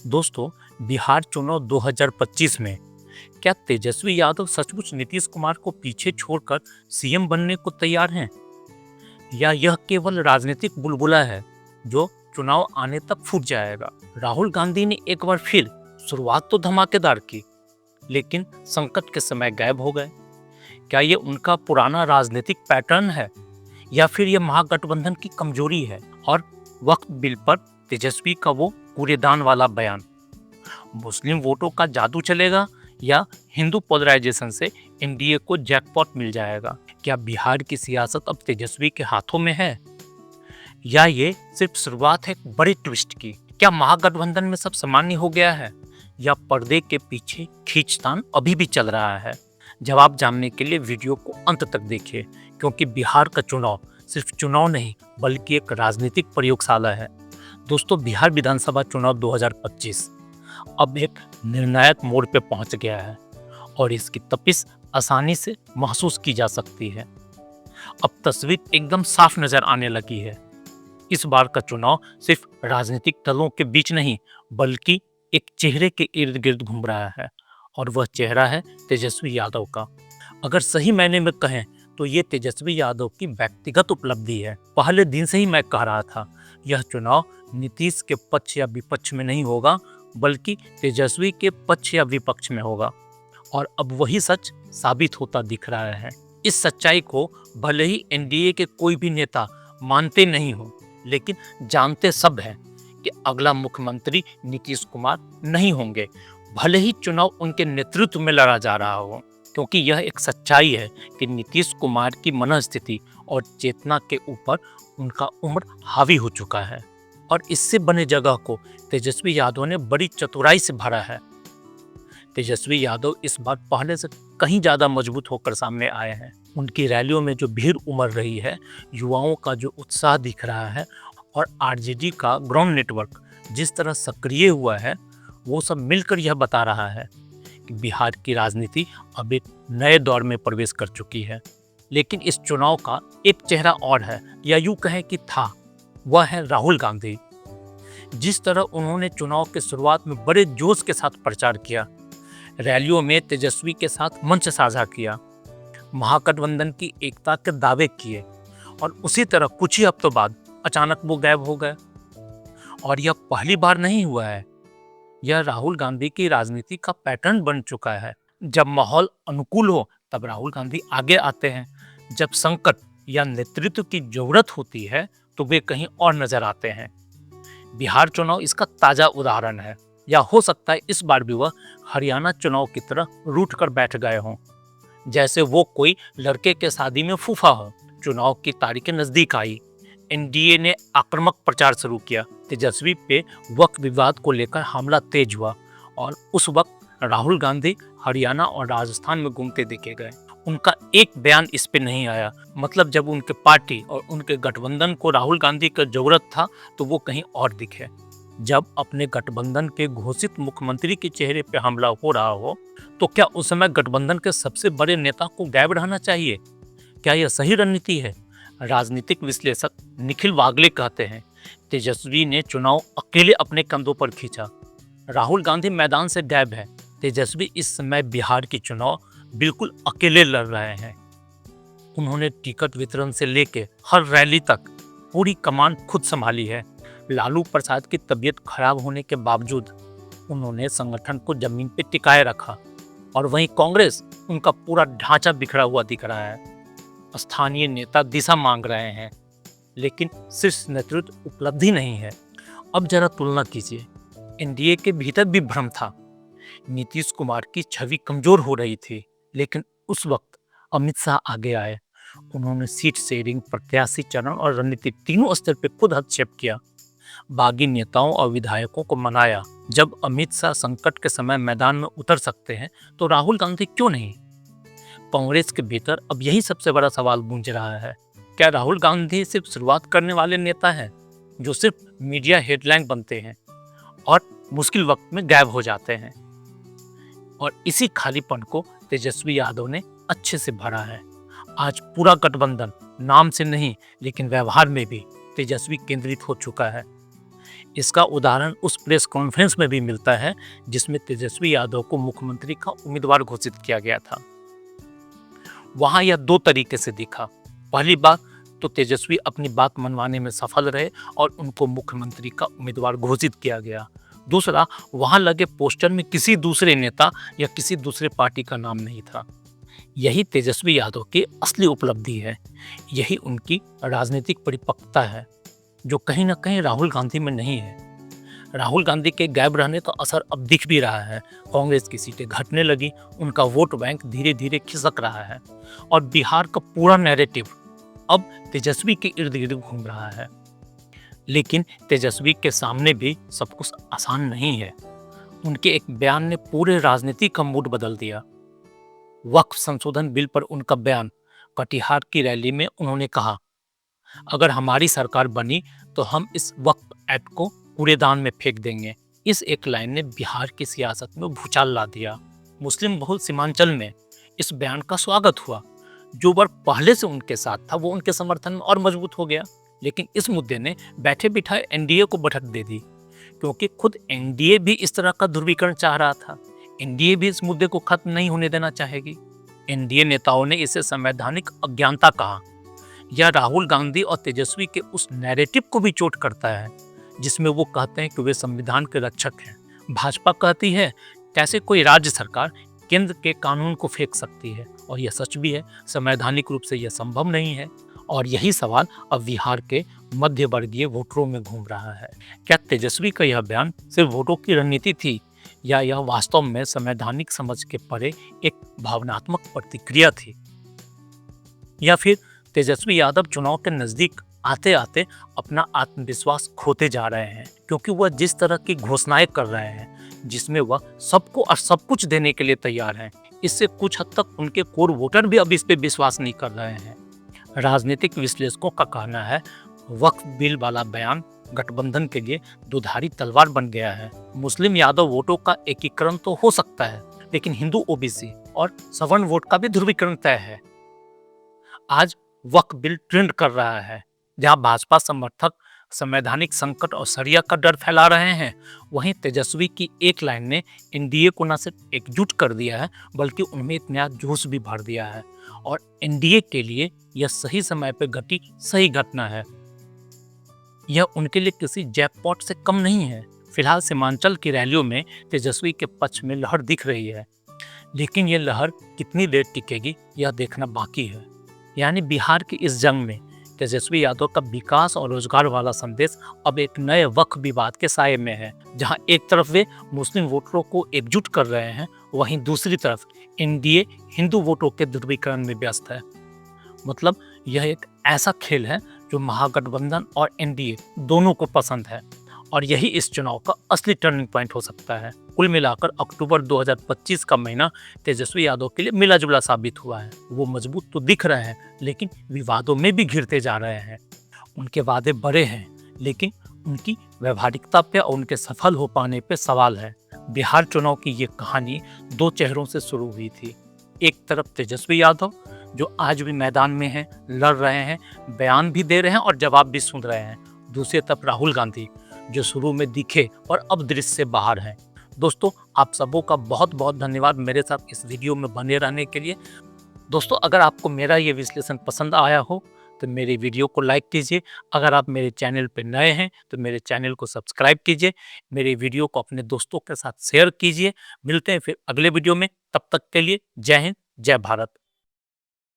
दोस्तों, बिहार चुनाव 2025 में क्या तेजस्वी यादव सचमुच नीतीश कुमार को पीछे छोड़कर सीएम बनने को तैयार हैं, या यह केवल राजनीतिक बुलबुला है जो चुनाव आने तक फूट जाएगा? राहुल गांधी ने एक बार फिर शुरुआत तो धमाकेदार की, लेकिन संकट के समय गायब हो गए। क्या ये उनका पुराना राजनीतिक पैटर्न है, या फिर यह महागठबंधन की कमजोरी है? और वक्त बिल पर तेजस्वी का वो कूड़ेदान वाला बयान, मुस्लिम वोटों का जादू चलेगा, या हिंदू पोलराइजेशन से एनडीए को जैकपॉट मिल जाएगा? क्या बिहार की सियासत अब तेजस्वी के हाथों में है, या ये सिर्फ शुरुआत है एक बड़ी ट्विस्ट की? क्या महागठबंधन में सब सामान्य हो गया है, या पर्दे के पीछे खींचतान अभी भी चल रहा है? जवाब जानने के लिए वीडियो को अंत तक देखिए, क्योंकि बिहार का चुनाव सिर्फ चुनाव नहीं बल्कि एक राजनीतिक प्रयोगशाला है। दोस्तों, बिहार विधानसभा चुनाव 2025 अब एक निर्णायक मोड़ पे पहुंच गया है, और इसकी तपिश आसानी से महसूस की जा सकती है। अब तस्वीर एकदम साफ नजर आने लगी है। इस बार का चुनाव सिर्फ राजनीतिक दलों के बीच नहीं, बल्कि एक चेहरे के इर्द गिर्द घूम रहा है, और वह चेहरा है तेजस्वी यादव का। अगर सही मायने में कहें तो ये तेजस्वी यादव की व्यक्तिगत उपलब्धि है। पहले दिन से ही मैं कह रहा था, यह चुनाव नीतीश के पक्ष या विपक्ष में नहीं होगा, बल्कि तेजस्वी के पक्ष या विपक्ष में होगा। और अब वही सच साबित होता दिख रहा है। इस सच्चाई को भले ही एनडीए के कोई भी नेता मानते नहीं हो, लेकिन जानते सब हैं कि अगला मुख्यमंत्री नीतीश कुमार नहीं होंगे, भले ही चुनाव उनके नेतृत्व में लड़ा जा रहा हो। क्योंकि यह एक सच्चाई है कि नीतीश कुमार की मनस्थिति और चेतना के ऊपर उनका उम्र हावी हो चुका है, और इससे बने जगह को तेजस्वी यादव ने बड़ी चतुराई से भरा है। तेजस्वी यादव इस बार पहले से कहीं ज़्यादा मजबूत होकर सामने आए हैं। उनकी रैलियों में जो भीड़ उमड़ रही है, युवाओं का जो उत्साह दिख रहा है, और आरजेडी का ग्राउंड नेटवर्क जिस तरह सक्रिय हुआ है, वो सब मिलकर यह बता रहा है कि बिहार की राजनीति अब एक नए दौर में प्रवेश कर चुकी है। लेकिन इस चुनाव का एक चेहरा और है, या यूँ कहें कि था। वह है राहुल गांधी। जिस तरह उन्होंने चुनाव के शुरुआत में बड़े जोश के साथ प्रचार किया, रैलियों में तेजस्वी के साथ मंच साझा किया, महागठबंधन की एकता के दावे किए, और उसी तरह कुछ ही हफ्तों बाद अचानक वो गायब हो गए। और यह पहली बार नहीं हुआ है, यह राहुल गांधी की राजनीति का पैटर्न बन चुका है। जब माहौल अनुकूल हो तब राहुल गांधी आगे आते हैं, जब संकट या नेतृत्व की जरूरत होती है तो वे कहीं और नजर आते हैं। बिहार चुनाव इसका ताजा उदाहरण है, या हो सकता है इस बार भी वह हरियाणा चुनाव की तरह रूठ कर बैठ गए हों, जैसे वो कोई लड़के के शादी में फूफा हो। चुनाव की तारीखें नजदीक आई, एनडीए ने आक्रामक प्रचार शुरू किया, तेजस्वी पे वक्त विवाद को लेकर हमला तेज हुआ, और उस वक्त राहुल गांधी हरियाणा और राजस्थान में घूमते देखे गए। उनका एक बयान इस पे नहीं आया। मतलब जब उनके पार्टी और उनके गठबंधन को राहुल गांधी की जरूरत था तो वो कहीं और दिखे। जब अपने गठबंधन के घोषित मुख्यमंत्री के चेहरे पे हमला हो रहा हो, तो क्या उस समय गठबंधन के सबसे बड़े नेता को गायब रहना चाहिए? क्या यह सही रणनीति है? राजनीतिक विश्लेषक निखिल वागले कहते हैं, तेजस्वी ने चुनाव अकेले अपने कंधों पर खींचा। राहुल गांधी मैदान से गायब है, तेजस्वी इस समय बिहार की चुनाव बिल्कुल अकेले लड़ रहे हैं। उन्होंने टिकट वितरण से लेकर हर रैली तक पूरी कमान खुद संभाली है। लालू प्रसाद की तबीयत खराब होने के बावजूद उन्होंने संगठन को जमीन पर टिकाए रखा, और वहीं कांग्रेस, उनका पूरा ढांचा बिखरा हुआ दिख रहा है। स्थानीय नेता दिशा मांग रहे हैं, लेकिन शीर्ष नेतृत्व उपलब्धि नहीं है। अब जरा तुलना कीजिए, एनडीए के भीतर भी भ्रम था। नीतीश कुमार की छवि कमजोर हो रही थी, लेकिन उस वक्त अमित शाह आगे आए। उन्होंने सीट शेयरिंग, प्रत्याशी चरण और रणनीति तीनों स्तर पर खुद हस्तक्षेप किया, बागी नेताओं और विधायकों को मनाया। जब अमित शाह संकट के समय मैदान में उतर सकते हैं तो राहुल गांधी क्यों नहीं? कांग्रेस के भीतर अब यही सबसे बड़ा सवाल गूंज रहा है। क्या राहुल गांधी सिर्फ शुरुआत करने वाले नेता हैं, जो सिर्फ मीडिया हेडलाइन बनते हैं और मुश्किल वक्त में गायब हो जाते हैं? और इसी खालीपन को तेजस्वी यादव ने अच्छे से भरा है। आज पूरा गठबंधन नाम से नहीं लेकिन व्यवहार में भी तेजस्वी केंद्रित हो चुका है। इसका उदाहरण उस प्रेस कॉन्फ्रेंस में भी मिलता है जिसमें तेजस्वी यादव को मुख्यमंत्री का उम्मीदवार घोषित किया गया था। वहां यह दो तरीके से दिखा। पहली बात तो तेजस्वी अपनी बात मनवाने में सफल रहे और उनको मुख्यमंत्री का उम्मीदवार घोषित किया गया। दूसरा, वहां लगे पोस्टर में किसी दूसरे नेता या किसी दूसरे पार्टी का नाम नहीं था। यही तेजस्वी यादव की असली उपलब्धि है। यही उनकी राजनीतिक परिपक्वता है जो कहीं ना कहीं राहुल गांधी में नहीं है। राहुल गांधी के गायब रहने का असर अब दिख भी रहा है। कांग्रेस की सीटें घटने लगी, उनका वोट बैंक धीरे धीरे खिसक रहा है और बिहार का पूरा नैरेटिव अब तेजस्वी के इर्द गिर्द घूम रहा है। लेकिन तेजस्वी के सामने भी सब कुछ आसान नहीं है। उनके एक बयान ने पूरे राजनीति का मूड बदल दिया। वक्फ संशोधन बिल पर उनका बयान, कटिहार की रैली में उन्होंने कहा, अगर हमारी सरकार बनी तो हम इस वक्फ एक्ट को कूड़ेदान में फेंक देंगे। इस एक लाइन ने बिहार की सियासत में भूचाल ला दिया। मुस्लिम बहुल सीमांचल में इस बयान का स्वागत हुआ। जो वर्ग पहले से उनके साथ था वो उनके समर्थन में और मजबूत हो गया। लेकिन इस मुद्दे ने बैठे बिठाए एनडीए को बढ़त दे दी, क्योंकि खुद एनडीए भी इस तरह का ध्रुवीकरण चाह रहा था। एनडीए भी इस मुद्दे को खत्म नहीं होने देना चाहेगी। एनडीए नेताओं ने इसे संवैधानिक अज्ञानता कहा। यह राहुल गांधी और तेजस्वी के उस नैरेटिव को भी चोट करता है जिसमें वो कहते हैं कि वे संविधान के रक्षक हैं। भाजपा कहती है कैसे कोई राज्य सरकार केंद्र के कानून को फेंक सकती है, और यह सच भी है। संवैधानिक रूप से यह संभव नहीं है। और यही सवाल अब बिहार के मध्य वर्गीय वोटरों में घूम रहा है। क्या तेजस्वी का यह बयान सिर्फ वोटों की रणनीति थी, या यह वास्तव में संवैधानिक समझ के परे एक भावनात्मक प्रतिक्रिया थी? या फिर तेजस्वी यादव चुनाव के नजदीक आते आते अपना आत्मविश्वास खोते जा रहे हैं, क्योंकि वह जिस तरह की घोषणाएं कर रहे हैं जिसमें वह सबको और सब कुछ देने के लिए तैयार हैं, इससे कुछ हद तक उनके कोर वोटर भी अब इस पे विश्वास नहीं कर रहे हैं। राजनीतिक विश्लेषकों का कहना है वक्फ बिल वाला बयान गठबंधन के लिए दुधारी तलवार बन गया है। मुस्लिम यादव वोटों का एकीकरण तो हो सकता है, लेकिन हिंदू ओबीसी और सवर्ण वोट का भी ध्रुवीकरण तय है। आज वक्फ बिल ट्रेंड कर रहा है। जहां भाजपा समर्थक संवैधानिक संकट और सरिया का डर फैला रहे हैं, वहीं तेजस्वी की एक लाइन ने एनडीए को न सिर्फ एकजुट कर दिया है बल्कि उनमें एक नया जोश भी भर दिया है। और एनडीए के लिए यह सही समय पर घटी सही घटना है। यह उनके लिए किसी जैकपॉट से कम नहीं है। फिलहाल सीमांचल की रैलियों में तेजस्वी के पक्ष में लहर दिख रही है, लेकिन यह लहर कितनी देर टिकेगी यह देखना बाकी है। यानी बिहार की इस जंग में तेजस्वी यादव का विकास और रोजगार वाला संदेश अब एक नए वक्फ विवाद के साये में है। जहां एक तरफ वे मुस्लिम वोटरों को एकजुट कर रहे हैं, वहीं दूसरी तरफ एनडीए हिंदू वोटों के ध्रुवीकरण में व्यस्त है। मतलब यह एक ऐसा खेल है जो महागठबंधन और एनडीए दोनों को पसंद है, और यही इस चुनाव का असली टर्निंग पॉइंट हो सकता है। कुल मिलाकर अक्टूबर 2025 का महीना तेजस्वी यादव के लिए मिला जुला साबित हुआ है। वो मजबूत तो दिख रहे हैं, लेकिन विवादों में भी घिरते जा रहे हैं। उनके वादे बड़े हैं, लेकिन उनकी व्यवहारिकता पे और उनके सफल हो पाने पे सवाल है। बिहार चुनाव की ये कहानी दो चेहरों से शुरू हुई थी। एक तरफ तेजस्वी यादव जो आज भी मैदान में हैं, लड़ रहे हैं, बयान भी दे रहे हैं और जवाब भी सुन रहे हैं। दूसरी तरफ राहुल गांधी जो शुरू में दिखे और अब दृश्य से बाहर हैं। दोस्तों, आप सबों का बहुत बहुत धन्यवाद मेरे साथ इस वीडियो में बने रहने के लिए। दोस्तों, अगर आपको मेरा ये विश्लेषण पसंद आया हो तो मेरे वीडियो को लाइक कीजिए। अगर आप मेरे चैनल पर नए हैं तो मेरे चैनल को सब्सक्राइब कीजिए। मेरे वीडियो को अपने दोस्तों के साथ शेयर कीजिए। मिलते हैं फिर अगले वीडियो में। तब तक के लिए जय हिंद, जय भारत।